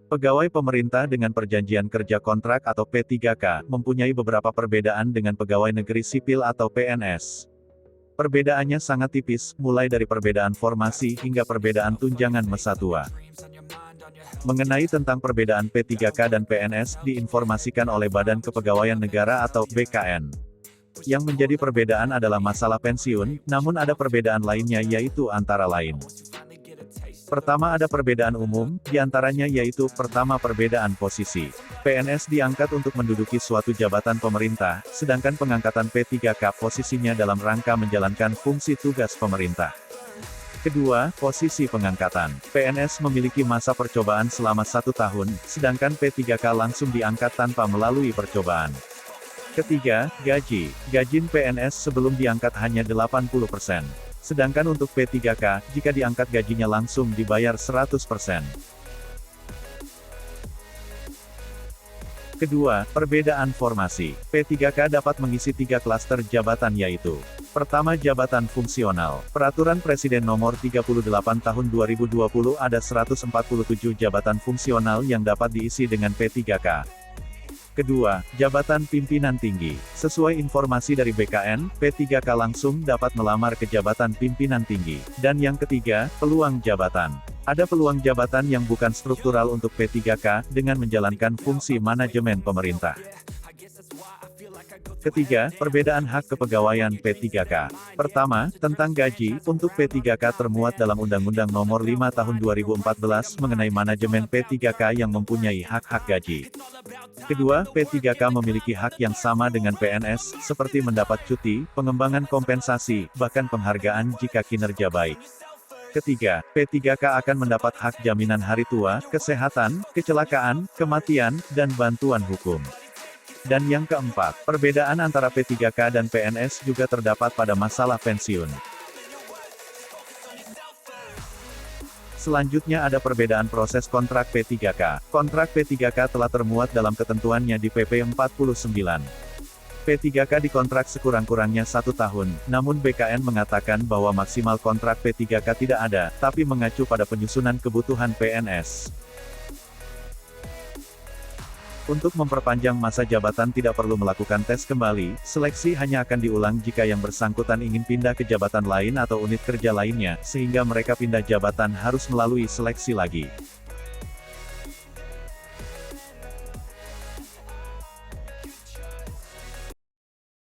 Pegawai pemerintah dengan perjanjian kerja kontrak atau P3K, mempunyai beberapa perbedaan dengan pegawai negeri sipil atau PNS. Perbedaannya sangat tipis, mulai dari perbedaan formasi hingga perbedaan tunjangan masa tua. Mengenai tentang perbedaan P3K dan PNS, diinformasikan oleh Badan Kepegawaian Negara atau BKN. Yang menjadi perbedaan adalah masalah pensiun, namun ada perbedaan lainnya yaitu antara lain. Pertama ada perbedaan umum, diantaranya yaitu, pertama perbedaan posisi. PNS diangkat untuk menduduki suatu jabatan pemerintah, sedangkan pengangkatan P3K posisinya dalam rangka menjalankan fungsi tugas pemerintah. Kedua, posisi pengangkatan. PNS memiliki masa percobaan selama 1 tahun, sedangkan P3K langsung diangkat tanpa melalui percobaan. Ketiga, gaji. Gaji PNS sebelum diangkat hanya 80%. Sedangkan untuk P3K, jika diangkat gajinya langsung dibayar 100%. Kedua, perbedaan formasi. P3K dapat mengisi 3 klaster jabatan yaitu: pertama jabatan fungsional. Peraturan Presiden Nomor 38 Tahun 2020 ada 147 jabatan fungsional yang dapat diisi dengan P3K. Kedua, jabatan pimpinan tinggi. Sesuai informasi dari BKN, P3K langsung dapat melamar ke jabatan pimpinan tinggi. Dan yang ketiga, peluang jabatan. Ada peluang jabatan yang bukan struktural untuk P3K, dengan menjalankan fungsi manajemen pemerintah. Ketiga, perbedaan hak kepegawaian P3K. Pertama, tentang gaji, untuk P3K termuat dalam Undang-Undang Nomor 5 Tahun 2014 mengenai manajemen P3K yang mempunyai hak-hak gaji. Kedua, P3K memiliki hak yang sama dengan PNS, seperti mendapat cuti, pengembangan kompensasi, bahkan penghargaan jika kinerja baik. Ketiga, P3K akan mendapat hak jaminan hari tua, kesehatan, kecelakaan, kematian, dan bantuan hukum. Dan yang keempat, perbedaan antara P3K dan PNS juga terdapat pada masalah pensiun. Selanjutnya ada perbedaan proses kontrak P3K. Kontrak P3K telah termuat dalam ketentuannya di PP 49. P3K dikontrak sekurang-kurangnya 1 tahun, namun BKN mengatakan bahwa maksimal kontrak P3K tidak ada, tapi mengacu pada penyusunan kebutuhan PNS. Untuk memperpanjang masa jabatan tidak perlu melakukan tes kembali, seleksi hanya akan diulang jika yang bersangkutan ingin pindah ke jabatan lain atau unit kerja lainnya, sehingga mereka pindah jabatan harus melalui seleksi lagi.